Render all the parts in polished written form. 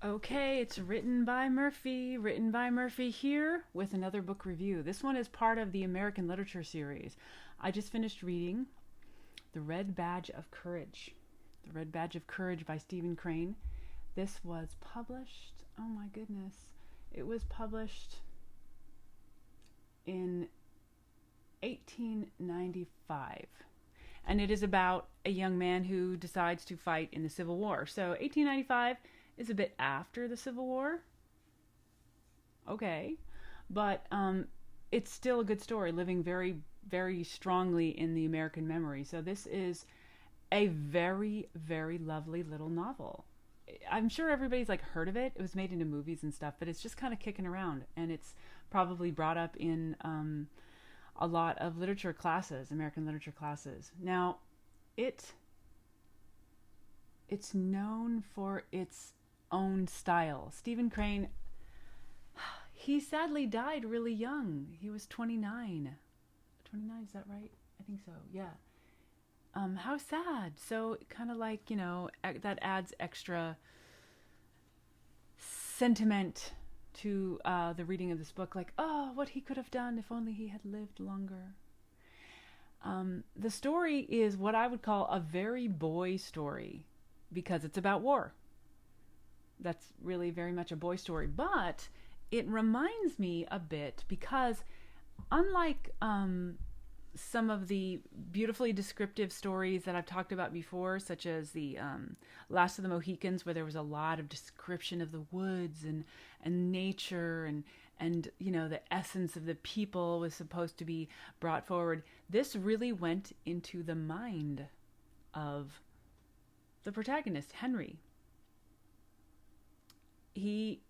Okay, it's written by Murphy here with another book review. This one is part of the American Literature series. I just finished reading The Red Badge of Courage. The Red Badge of Courage by Stephen Crane. This was published, oh my goodness, it was published in 1895. And it is about a young man who decides to fight in the Civil War. So 1895 is a bit after the Civil War. Okay. But it's still a good story, living very, very strongly in the American memory. So this is a very, very lovely little novel. I'm sure everybody's like heard of it. It was made into movies and stuff, but it's just kind of kicking around. And it's probably brought up in a lot of literature classes, American literature classes. Now, it's known for its own style. Stephen Crane, he sadly died really young. He was 29. 29, is that right? I think so, yeah. How sad. So kind of like, that adds extra sentiment to the reading of this book. Like, oh, what he could have done if only he had lived longer. The story is what I would call a very boy story because it's about war. That's really very much a boy story. But it reminds me a bit because unlike some of the beautifully descriptive stories that I've talked about before, such as the Last of the Mohicans, where there was a lot of description of the woods and nature and the essence of the people was supposed to be brought forward. This really went into the mind of the protagonist, Henry. He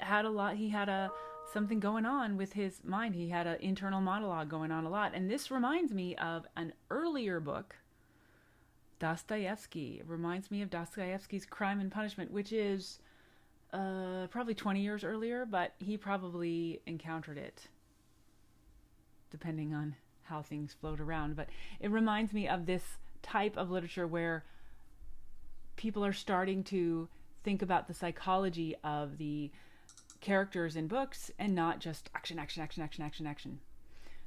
had a lot. He had something going on with his mind. He had an internal monologue going on a lot. And this reminds me of an earlier book, Dostoevsky. It reminds me of Dostoevsky's Crime and Punishment, which is probably 20 years earlier, but he probably encountered it, depending on how things float around. But it reminds me of this type of literature where people are starting to think about the psychology of the characters in books and not just action, action, action, action, action, action.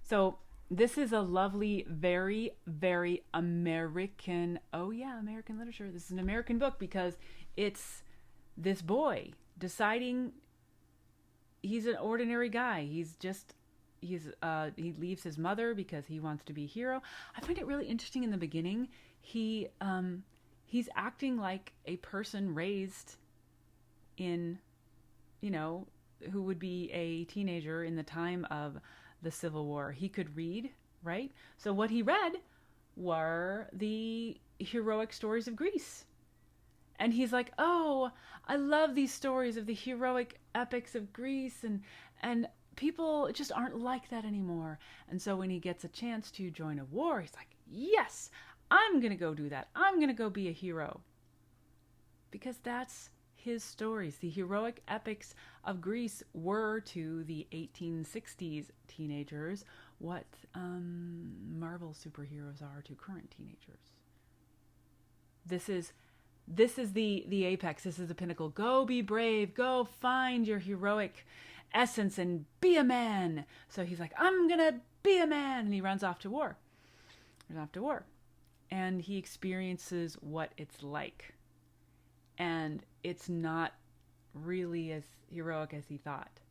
So this is a lovely, very, very American, American literature. This is an American book because it's this boy deciding he's an ordinary guy. He leaves his mother because he wants to be a hero. I find it really interesting in the beginning. He's acting like a person raised in, who would be a teenager in the time of the Civil War. He could read, right? So what he read were the heroic stories of Greece. And he's like, oh, I love these stories of the heroic epics of Greece, and people just aren't like that anymore. And so when he gets a chance to join a war, he's like, yes, I'm going to go do that. I'm going to go be a hero. Because that's his stories. The heroic epics of Greece were to the 1860s teenagers what Marvel superheroes are to current teenagers. This is the apex. This is the pinnacle. Go be brave. Go find your heroic essence and be a man. So he's like, I'm going to be a man. And he runs off to war. And he experiences what it's like. And it's not really as heroic as he thought.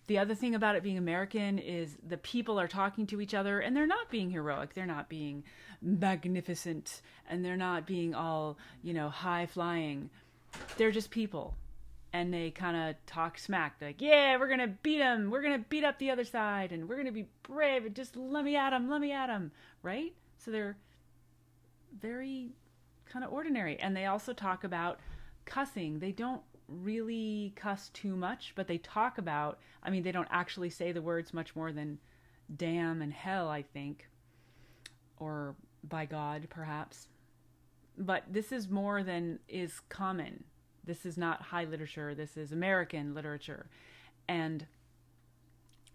The other thing about it being American is the people are talking to each other and they're not being heroic. They're not being magnificent and they're not being all, high flying. They're just people. And they kind of talk smack. They're like, yeah, we're going to beat them. We're going to beat up the other side and we're going to be brave and just let me at them. Right? So they're very kind of ordinary. And they also talk about cussing. They don't really cuss too much, but they talk about, they don't actually say the words much more than damn and hell, I think, or by God, perhaps. But this is more than is common. This is not high literature. This is American literature. And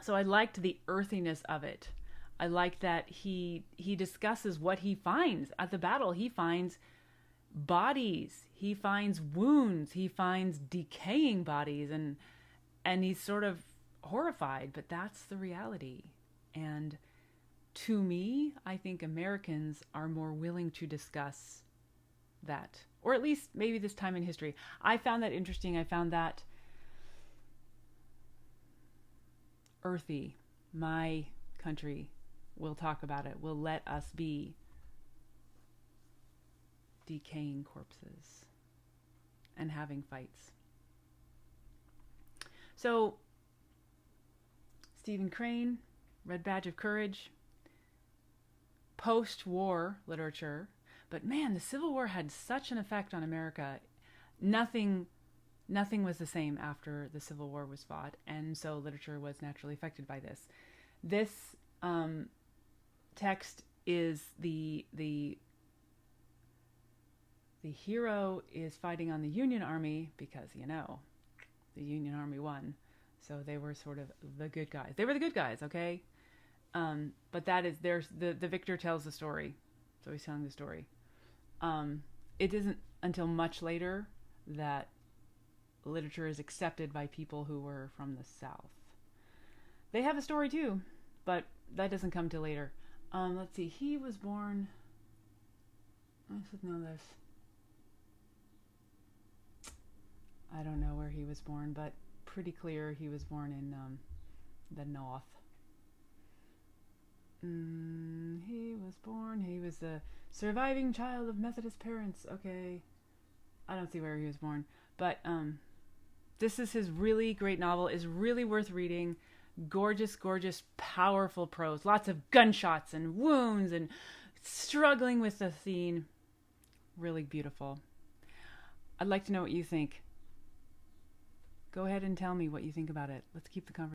so I liked the earthiness of it. I like that he discusses what he finds at the battle. He finds bodies. he finds wounds, he finds decaying bodies, and he's sort of horrified, but that's the reality. And to me, I think Americans are more willing to discuss that, or at least maybe this time in history. I found that interesting. I found that earthy. My country will talk about it, will let us be decaying corpses and having fights. So, Stephen Crane, Red Badge of Courage, post-war literature. But man, the Civil War had such an effect on America. Nothing was the same after the Civil War was fought, and so literature was naturally affected by this. This text is the hero is fighting on the Union Army because, the Union Army won. So they were sort of the good guys. They were the good guys, okay? But there's the victor tells the story. So he's telling the story. It isn't until much later that literature is accepted by people who were from the South. They have a story too, but that doesn't come till later. Let's see. He was born... I should know this. I don't know where he was born, but pretty clear he was born in the North. He was the surviving child of Methodist parents. Okay. I don't see where he was born. But this is his really great novel. Is really worth reading. Gorgeous, gorgeous, powerful prose. Lots of gunshots and wounds and struggling with the scene. Really beautiful. I'd like to know what you think. Go ahead and tell me what you think about it. Let's keep the conversation.